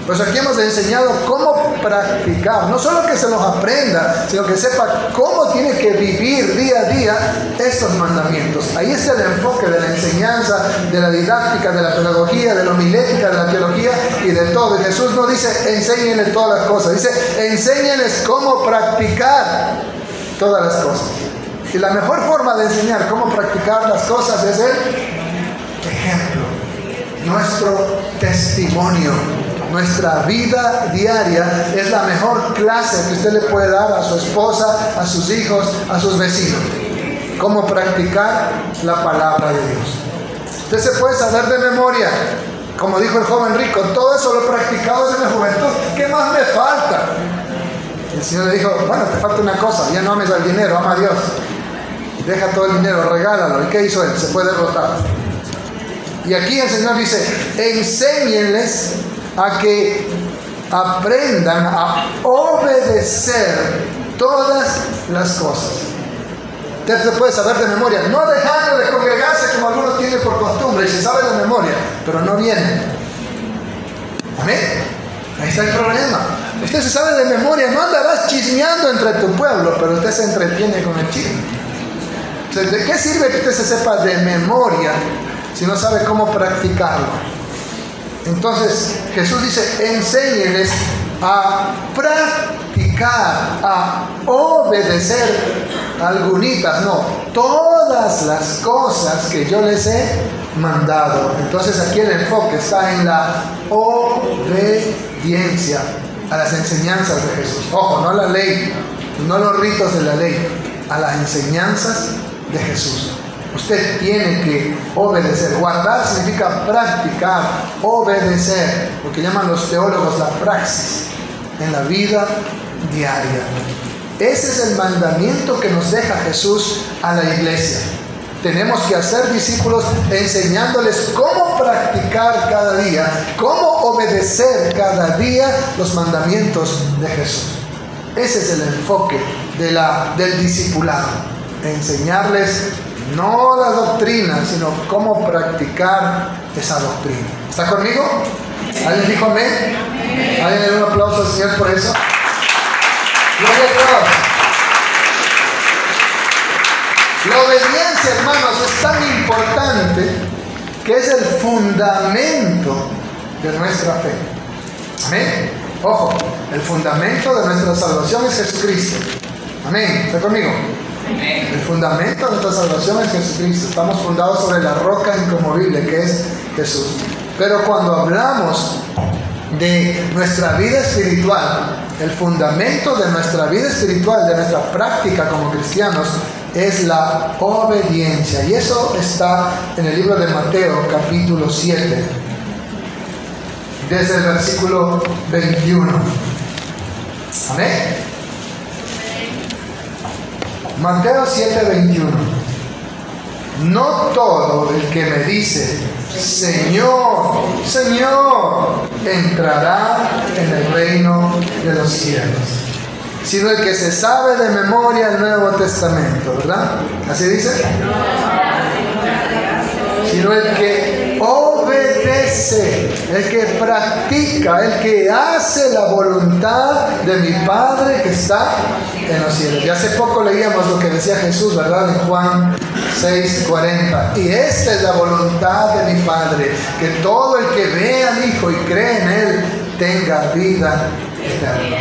Pues aquí hemos enseñado cómo practicar, no solo que se los aprenda, sino que sepa cómo tiene que vivir día a día estos mandamientos. Ahí está el enfoque de la enseñanza, de la didáctica, de la pedagogía, de la homilética, de la teología y de todo. Y Jesús no dice, enséñenles todas las cosas, dice, enséñenles cómo practicar todas las cosas. Y la mejor forma de enseñar cómo practicar las cosas es el ejemplo, nuestro testimonio. Nuestra vida diaria es la mejor clase que usted le puede dar a su esposa, a sus hijos, a sus vecinos. Cómo practicar la palabra de Dios. Usted se puede saber de memoria, como dijo el joven rico, todo eso lo he practicado desde mi juventud. ¿Qué más me falta? El Señor le dijo, bueno, te falta una cosa, ya no ames al dinero, ama a Dios. Deja todo el dinero, regálalo. ¿Y qué hizo él? Se fue derrotado. Y aquí el Señor dice, enséñenles a que aprendan a obedecer todas las cosas. Usted se puede saber de memoria, no dejando de congregarse como algunos tienen por costumbre, y se sabe de memoria, pero no vienen. Amén. Ahí está el problema. Usted se sabe de memoria, no andarás chismeando entre tu pueblo, pero usted se entretiene con el chisme. Entonces, ¿de qué sirve que usted se sepa de memoria si no sabe cómo practicarlo? Entonces Jesús dice, enséñenles a practicar, a obedecer algunitas, no, todas las cosas que yo les he mandado. Entonces aquí el enfoque está en la obediencia a las enseñanzas de Jesús. Ojo, no a la ley, no los ritos de la ley, a las enseñanzas de Jesús. Usted tiene que obedecer. Guardar significa practicar, obedecer, lo que llaman los teólogos la praxis en la vida diaria. Ese es el mandamiento que nos deja Jesús a la iglesia. Tenemos que hacer discípulos enseñándoles cómo practicar cada día, cómo obedecer cada día los mandamientos de Jesús. Ese es el enfoque del discipulado. Enseñarles no la doctrina, sino cómo practicar esa doctrina. ¿Está conmigo? ¿Alguien dijo amén? ¿Alguien le da un aplauso al Señor por eso? Gloria a Dios. La obediencia, hermanos, es tan importante que es el fundamento de nuestra fe. Amén. Ojo, el fundamento de nuestra salvación es Jesucristo. Amén. ¿Está conmigo? Amén. El fundamento de nuestra salvación es Jesucristo. Estamos fundados sobre la roca inconmovible que es Jesús. Pero cuando hablamos de nuestra vida espiritual, el fundamento de nuestra vida espiritual, de nuestra práctica como cristianos, es la obediencia. Y eso está en el libro de Mateo, capítulo 7, desde el versículo 21. Amén. Mateo 7, 21. No todo el que me dice, Señor, Señor, entrará en el reino de los cielos, sino el que se sabe de memoria el Nuevo Testamento, ¿verdad? ¿Así dice? Sino el que obedece, el que practica, el que hace la voluntad de mi Padre que está en los cielos. Y hace poco leíamos lo que decía Jesús, ¿verdad? En Juan 6:40. Y esta es la voluntad de mi Padre, que todo el que ve al Hijo y cree en Él tenga vida eterna.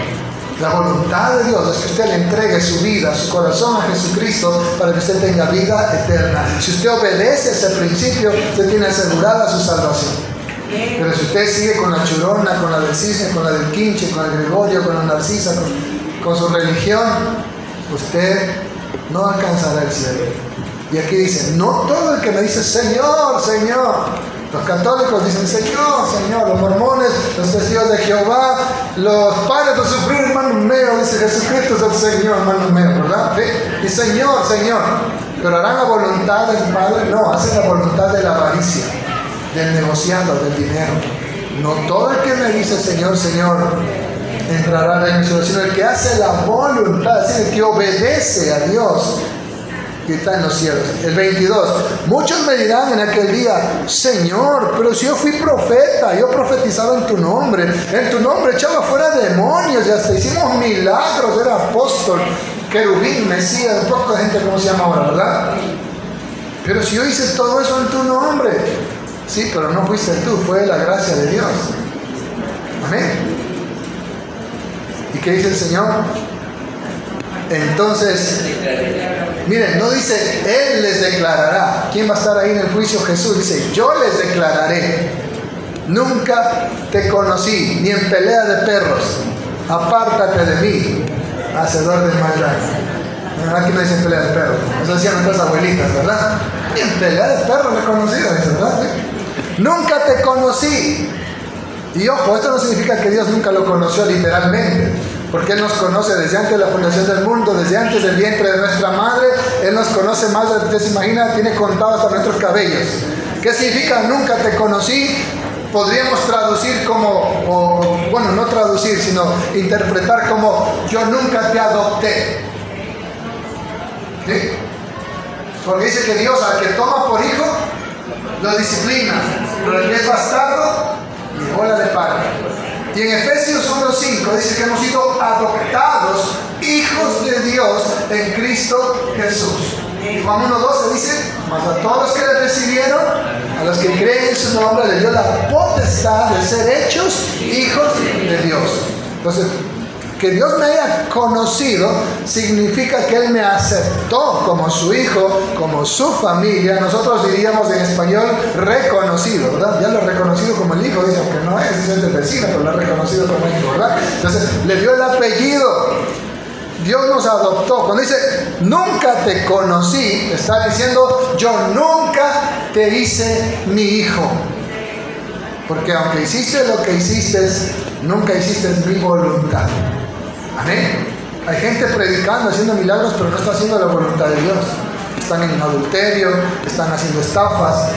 La voluntad de Dios es que usted le entregue su vida, su corazón a Jesucristo para que usted tenga vida eterna. Si usted obedece ese principio, usted tiene asegurada su salvación. Pero si usted sigue con la churona, con la del cisne, con la del quinche, con el Gregorio, con la narcisa, con su religión, usted no alcanzará el cielo. Y aquí dice, no todo el que me dice Señor, Señor. Los católicos dicen Señor, Señor. Los mormones, los testigos de Jehová, los padres de sufrir, hermano mío, dice Jesucristo es el Señor, hermano mío, ¿verdad? ¿Sí? Y Señor, Señor. Pero harán la voluntad del Padre, no, hacen la voluntad de la avaricia, del negociado, del dinero. No todo el que me dice Señor, Señor entrará en el cielo, sino el que hace la voluntad, es decir, el que obedece a Dios que está en los cielos. El 22. Muchos me dirán en aquel día, Señor, pero si yo fui profeta, yo profetizaba en tu nombre echaba fuera demonios y hasta hicimos milagros, era apóstol, querubín, Mesías, un poco de gente como se llama ahora, ¿verdad? Pero si yo hice todo eso en tu nombre, sí, pero no fuiste tú, fue la gracia de Dios. Amén. ¿Y qué dice el Señor? Entonces, miren, no dice Él les declarará. ¿Quién va a estar ahí en el juicio? Jesús dice, yo les declararé, nunca te conocí, ni en pelea de perros, apártate de mí, hacedor de maldad. Aquí no dice pelea de perros, eso decían nuestras abuelitas, ¿verdad? Ni en pelea de perros le he conocido, ¿verdad? Nunca te conocí. Y ojo, esto no significa que Dios nunca lo conoció literalmente, porque Él nos conoce desde antes de la fundación del mundo, desde antes del vientre de nuestra madre. Él nos conoce más de lo que usted se imagina, tiene contado hasta nuestros cabellos. ¿Qué significa nunca te conocí? Podríamos traducir como, bueno, no traducir, sino interpretar como yo nunca te adopté. ¿Sí? Porque dice que Dios al que toma por hijo, lo disciplina, pero el que es bastardo, ni bola le paga. Y en Efesios 1:5 dice que hemos sido adoptados hijos de Dios en Cristo Jesús. Y Juan 1:12 dice, mas a todos los que le recibieron, a los que creen en su nombre, le dio la potestad de ser hechos hijos de Dios. Entonces, que Dios me haya conocido significa que Él me aceptó como su hijo, como su familia. Nosotros diríamos en español reconocido, ¿verdad? Ya lo he reconocido como el hijo, dice, aunque no es el vecino, pero lo ha reconocido como hijo, ¿verdad? Entonces le dio el apellido. Dios nos adoptó. Cuando dice nunca te conocí, está diciendo yo nunca te hice mi hijo. Porque aunque hiciste lo que hiciste, nunca hiciste mi voluntad. Amén. Hay gente predicando, haciendo milagros, pero no está haciendo la voluntad de Dios. Están en adulterio, están haciendo estafas.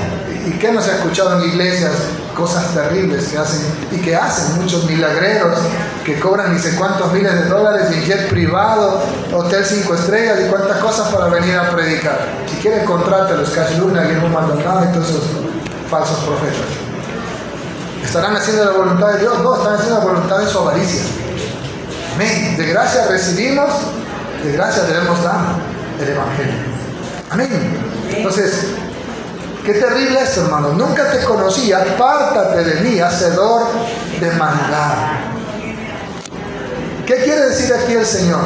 ¿Y qué no se ha escuchado en iglesias? Cosas terribles que hacen, y que hacen muchos milagreros, que cobran ni sé cuántos miles de dólares en jet privado, hotel 5 estrellas y cuántas cosas para venir a predicar. Si quieren, contrátelos, Cash Luna, Guillermo Maldonado y todos esos falsos profetas. ¿Estarán haciendo la voluntad de Dios? No, están haciendo la voluntad de su avaricia. Amén. De gracia recibimos, de gracia debemos dar el Evangelio. Amén. Entonces, qué terrible esto, hermano. Nunca te conocí, apártate de mí, hacedor de maldad. ¿Qué quiere decir aquí el Señor?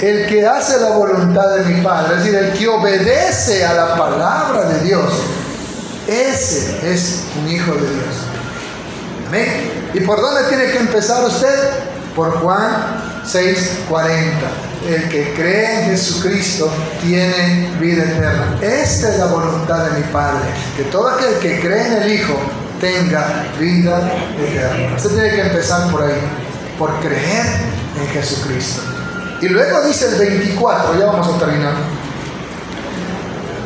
El que hace la voluntad de mi Padre, es decir, el que obedece a la palabra de Dios, ese es un hijo de Dios. Amén. ¿Y por dónde tiene que empezar usted? Por Juan 6:40. El que cree en Jesucristo tiene vida eterna. Esta es la voluntad de mi Padre, que todo aquel que cree en el Hijo tenga vida eterna. Usted tiene que empezar por ahí, por creer en Jesucristo. Y luego dice el 24, ya vamos a terminar.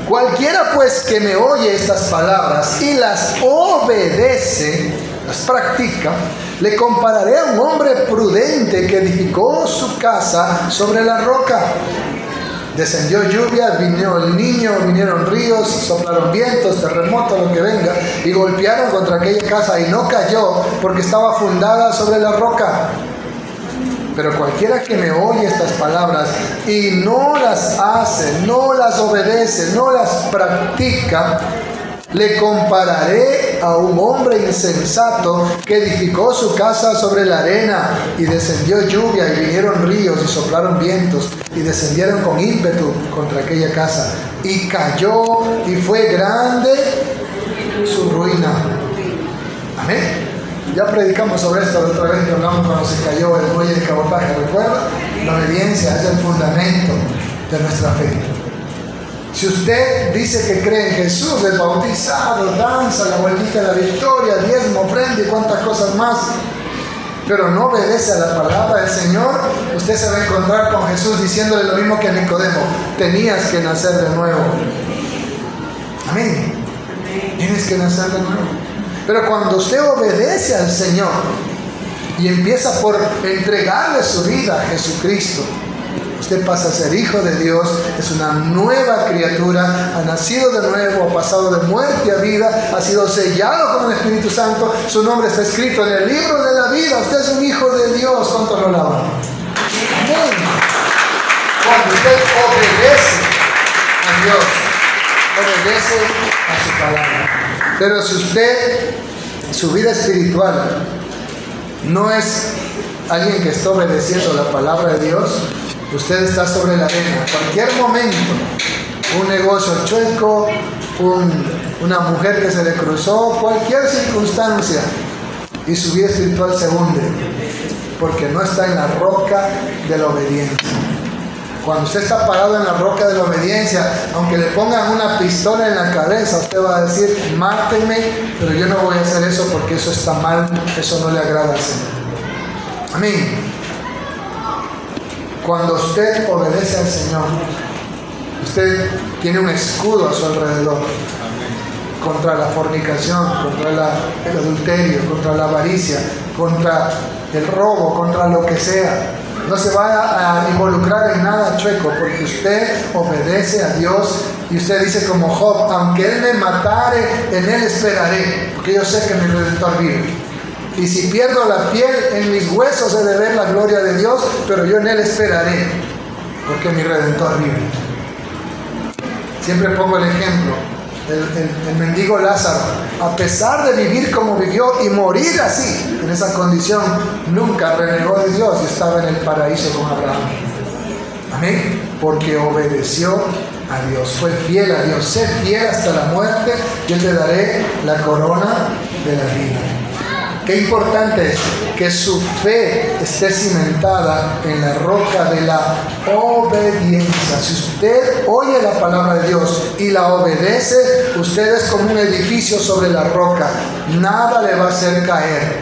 Cualquiera pues que me oye estas palabras y las obedece, las practica, le compararé a un hombre prudente que edificó su casa sobre la roca. Descendió lluvia, vino el niño, vinieron ríos, soplaron vientos, terremotos, lo que venga, y golpearon contra aquella casa y no cayó porque estaba fundada sobre la roca. Pero cualquiera que me oye estas palabras y no las hace, no las obedece, no las practica, le compararé a un hombre insensato que edificó su casa sobre la arena, y descendió lluvia y vinieron ríos y soplaron vientos y descendieron con ímpetu contra aquella casa, y cayó y fue grande su ruina. Amén. Ya predicamos sobre esto la otra vez que hablamos cuando se cayó el muelle de cabotaje, ¿recuerda? La obediencia es el fundamento de nuestra fe. Si usted dice que cree en Jesús, es bautizado, danza, la vueltita de la victoria, diezmo, ofrenda y cuantas cosas más, pero no obedece a la palabra del Señor, usted se va a encontrar con Jesús diciéndole lo mismo que a Nicodemo: tenías que nacer de nuevo. Amén. Tienes que nacer de nuevo. Pero cuando usted obedece al Señor y empieza por entregarle su vida a Jesucristo, usted pasa a ser hijo de Dios, es una nueva criatura, ha nacido de nuevo, ha pasado de muerte a vida, ha sido sellado con el Espíritu Santo, su nombre está escrito en el libro de la vida. Usted es un hijo de Dios. ¿Cuánto lo alaban? Amén. Cuando usted obedece a Dios, obedece a su palabra. Pero si usted, su vida espiritual no es alguien que está obedeciendo la palabra de Dios, usted está sobre la arena. En cualquier momento, un negocio chueco, una mujer que se le cruzó, cualquier circunstancia, y su vida espiritual se hunde, porque no está en la roca de la obediencia. Cuando usted está parado en la roca de la obediencia, aunque le pongan una pistola en la cabeza, usted va a decir: mátenme, pero yo no voy a hacer eso porque eso está mal, eso no le agrada al Señor. Amén. Cuando usted obedece al Señor, usted tiene un escudo a su alrededor contra la fornicación, contra el adulterio, contra la avaricia, contra el robo, contra lo que sea. No se va a involucrar en nada chueco, porque usted obedece a Dios y usted dice como Job: aunque Él me matare, en Él esperaré, porque yo sé que mi Redentor vive. Y si pierdo la piel, en mis huesos he de ver la gloria de Dios, pero yo en Él esperaré, porque mi Redentor vive. Siempre pongo el ejemplo. El mendigo Lázaro, a pesar de vivir como vivió y morir así, en esa condición, nunca renegó de Dios y estaba en el paraíso con Abraham. Amén. Porque obedeció a Dios, fue fiel a Dios. Sé fiel hasta la muerte, yo te daré la corona de la vida. Qué importante es que su fe esté cimentada en la roca de la obediencia. Si usted oye la palabra de Dios y la obedece, usted es como un edificio sobre la roca. Nada le va a hacer caer.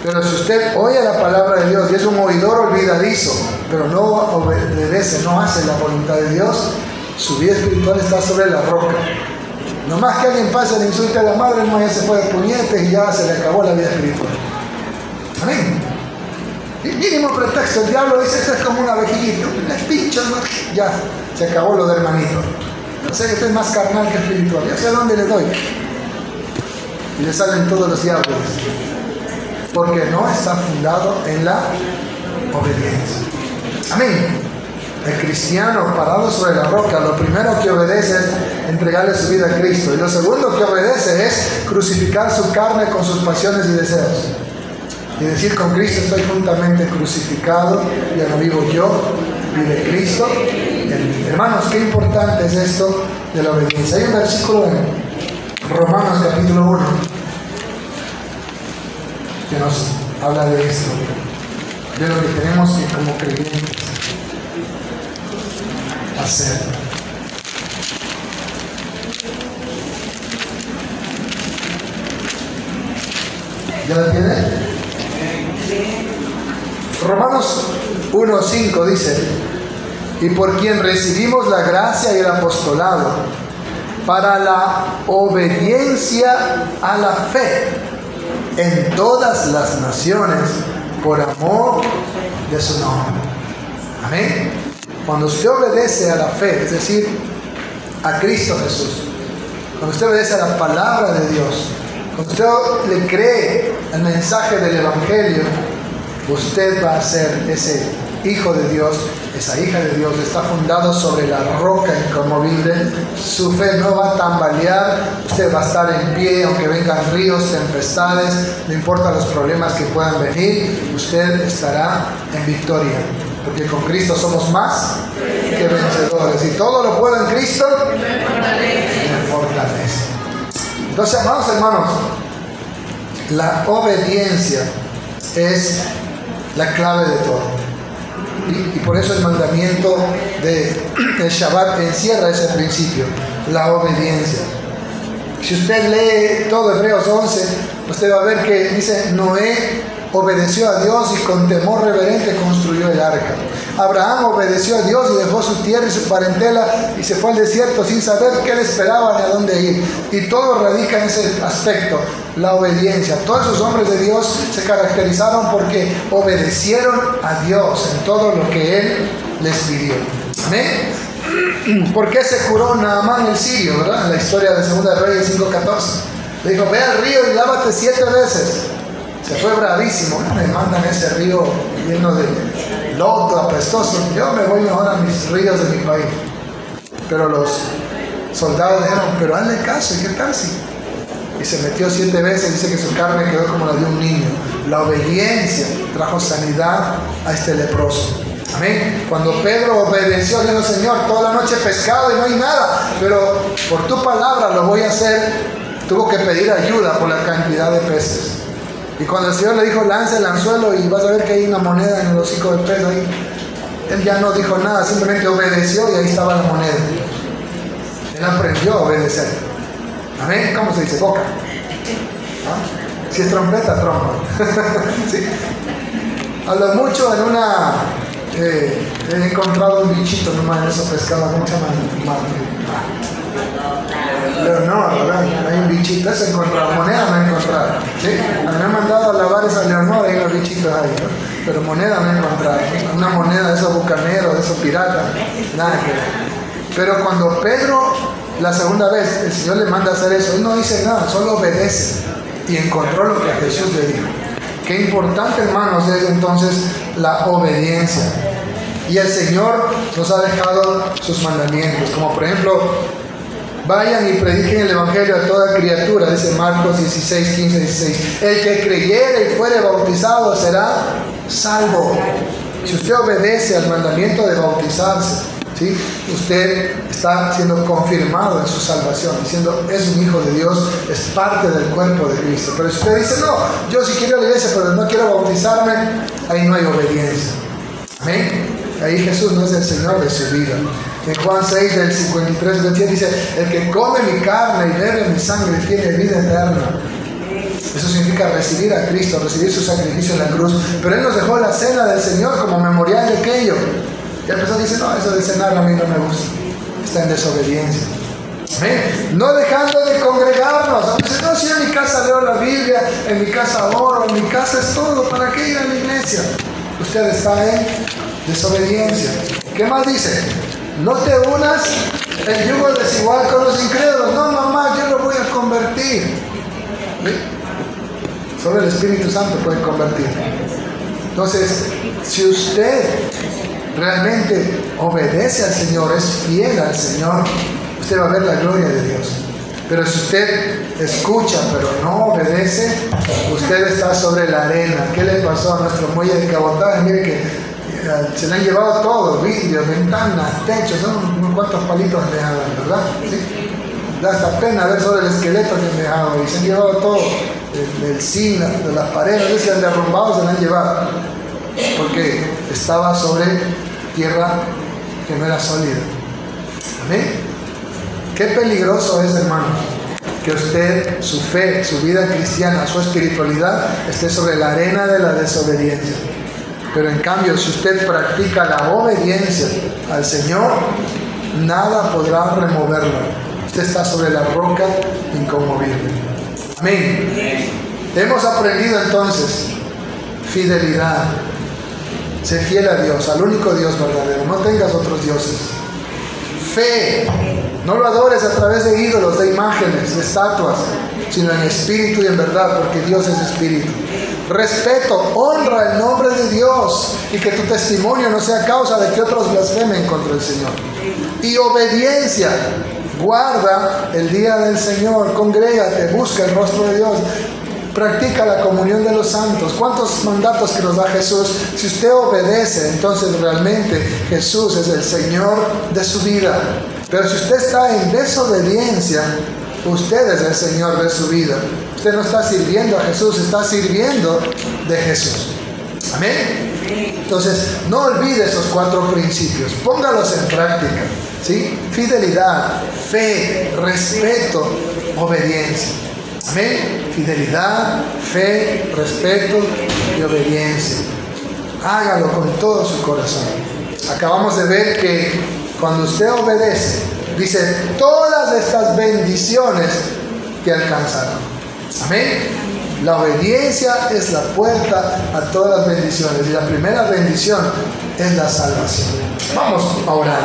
Pero si usted oye la palabra de Dios y es un oidor olvidadizo, pero no obedece, no hace la voluntad de Dios, su vida espiritual está sobre la roca. No más que alguien pase y le insulte a la madre, no, ya se fue de puñetes y ya se le acabó la vida espiritual. Amén. Y mínimo pretexto, el diablo dice: esto es como una vejillita, les pincho, ¿no? Ya, se acabó lo de hermanito. No sé, esto es más carnal que espiritual, ya sé a dónde le doy. y le salen todos los diablos. Porque no está fundado en la obediencia. Amén. El cristiano parado sobre la roca, lo primero que obedece es entregarle su vida a Cristo. Y lo segundo que obedece es crucificar su carne con sus pasiones y deseos. Y decir, con Cristo estoy juntamente crucificado, ya no vivo yo, vive Cristo. Hermanos, qué importante es esto de la obediencia. Hay un versículo en Romanos capítulo 1 que nos habla de esto, de lo que tenemos que como creyentes hacer. ¿Ya la tiene? Romanos 1:5 dice: y por quien recibimos la gracia y el apostolado para la obediencia a la fe en todas las naciones por amor de su nombre. Amén. Cuando usted obedece a la fe, es decir, a Cristo Jesús, cuando usted obedece a la palabra de Dios, cuando usted le cree al mensaje del Evangelio, usted va a ser ese hijo de Dios, esa hija de Dios. Está fundado sobre la roca inconmovible. Su fe no va a tambalear. Usted va a estar en pie aunque vengan ríos, tempestades, no importa los problemas que puedan venir, usted estará en victoria, porque con Cristo somos más que vencedores, y todo lo puedo en Cristo que me fortalece. Entonces, amados hermanos, la obediencia es la clave de todo. Y por eso el mandamiento del Shabbat encierra ese principio, la obediencia. Si usted lee todo Hebreos 11, usted va a ver que dice: Noé obedeció a Dios y con temor reverente construyó el arca. Abraham obedeció a Dios y dejó su tierra y su parentela y se fue al desierto sin saber qué le esperaba ni a dónde ir. Y todo radica en ese aspecto, la obediencia. Todos esos hombres de Dios se caracterizaron porque obedecieron a Dios en todo lo que Él les pidió. ¿Amén? ¿Por qué se curó Naamán el sirio, verdad? En la historia de 2 Reyes 5:14. Le dijo: ve al río y lávate 7 veces. Se fue bravísimo. Me mandan ese río lleno de lodo, apestoso. Yo me voy mejor a mis ríos de mi país. Pero los soldados dijeron: pero hazle caso, ¿y qué tal si? Y se metió 7 veces. Dice que su carne quedó como la de un niño. La obediencia trajo sanidad a este leproso. Amén. Cuando Pedro obedeció, dijo: Señor, toda la noche he pescado y no hay nada, pero por tu palabra lo voy a hacer. Tuvo que pedir ayuda por la cantidad de peces. Y cuando el Señor le dijo: lanza el anzuelo y vas a ver que hay una moneda en el hocico del pez ahí, él ya no dijo nada, simplemente obedeció y ahí estaba la moneda. Él aprendió a obedecer. Amén. ¿Cómo se dice? Boca. ¿Ah? Si es trompeta, trompa. ¿Sí? A lo mucho en una... he encontrado un bichito nomás en esos pescados. ¿Cómo se llama? Leonor, ¿verdad? Hay un bichito, eso he encontrado. Moneda no he encontrado. ¿Sí? Me han mandado a lavar esa Leonor, hay unos bichitos ahí, ¿no? Pero moneda no he encontrado. Una moneda de esos bucaneros, de esos piratas, nada que ver. Pero cuando Pedro, la segunda vez, el Señor le manda a hacer eso, él no dice nada, solo obedece. Y encontró lo que Jesús le dijo. Qué importante, hermanos, es entonces la obediencia. Y el Señor nos ha dejado sus mandamientos, como por ejemplo: vayan y prediquen el Evangelio a toda criatura, dice Marcos 16, 15, 16. El que creyere y fuere bautizado será salvo. Si usted obedece al mandamiento de bautizarse, ¿sí?, usted está siendo confirmado en su salvación, diciendo: es un hijo de Dios, es parte del cuerpo de Cristo. Pero si usted dice: no, yo sí quiero ir a la iglesia, pero no quiero bautizarme, ahí no hay obediencia. Amén. Ahí Jesús no es el Señor de su vida. En Juan 6, del 53 al 27 dice: el que come mi carne y bebe mi sangre tiene vida eterna. Eso significa recibir a Cristo, recibir su sacrificio en la cruz. Pero Él nos dejó la cena del Señor como memorial de aquello. Y la persona dice: no, eso de cenar a mí no me gusta. Está en desobediencia. ¿Amén? No dejando de congregarnos. Dice: no, si en mi casa leo la Biblia, en mi casa oro, en mi casa es todo. ¿Para qué ir a la iglesia? Usted está en desobediencia. ¿Qué más dice? No te unas en yugo desigual con los incrédulos. No, mamá, yo lo voy a convertir. ¿Sí? Solo el Espíritu Santo puede convertir. Entonces, si usted realmente obedece al Señor, es fiel al Señor, usted va a ver la gloria de Dios. Pero si usted escucha pero no obedece, usted está sobre la arena. ¿Qué le pasó a nuestro muelle de cabotaje? Mire que se le han llevado todo, vidrios, ventanas, techos, son unos cuantos palitos han dejado, ¿verdad? ¿Sí? Da hasta pena ver sobre el esqueleto que han dejado, y se han llevado todo, del zinc, de las paredes, se han derrumbado, se lo han llevado, porque estaba sobre tierra que no era sólida. Amén. Qué peligroso es, hermano, que usted, su fe, su vida cristiana, su espiritualidad esté sobre la arena de la desobediencia. Pero en cambio, si usted practica la obediencia al Señor, nada podrá removerlo. Usted está sobre la roca inconmovible. Amén. Hemos aprendido entonces fidelidad. Sé fiel a Dios, al único Dios verdadero. No tengas otros dioses. Fe. No lo adores a través de ídolos, de imágenes, de estatuas, sino en espíritu y en verdad, porque Dios es espíritu. Respeto, honra el nombre de Dios, y que tu testimonio no sea causa de que otros blasfemen contra el Señor. Y obediencia, guarda el día del Señor, congrégate, busca el rostro de Dios, practica la comunión de los santos. ¿Cuántos mandatos que nos da Jesús? Si usted obedece, entonces realmente Jesús es el Señor de su vida. Pero si usted está en desobediencia, usted es el Señor de su vida. Usted no está sirviendo a Jesús, está sirviendo de Jesús. Amén. Entonces, no olvide esos 4 principios, póngalos en práctica, ¿sí? Fidelidad, fe, respeto, obediencia. Amén. Fidelidad, fe, respeto y obediencia. Hágalo con todo su corazón. Acabamos de ver que cuando usted obedece, dice, todas estas bendiciones te alcanzarán. Amén. La obediencia es la puerta a todas las bendiciones. Y la primera bendición es la salvación. Vamos a orar.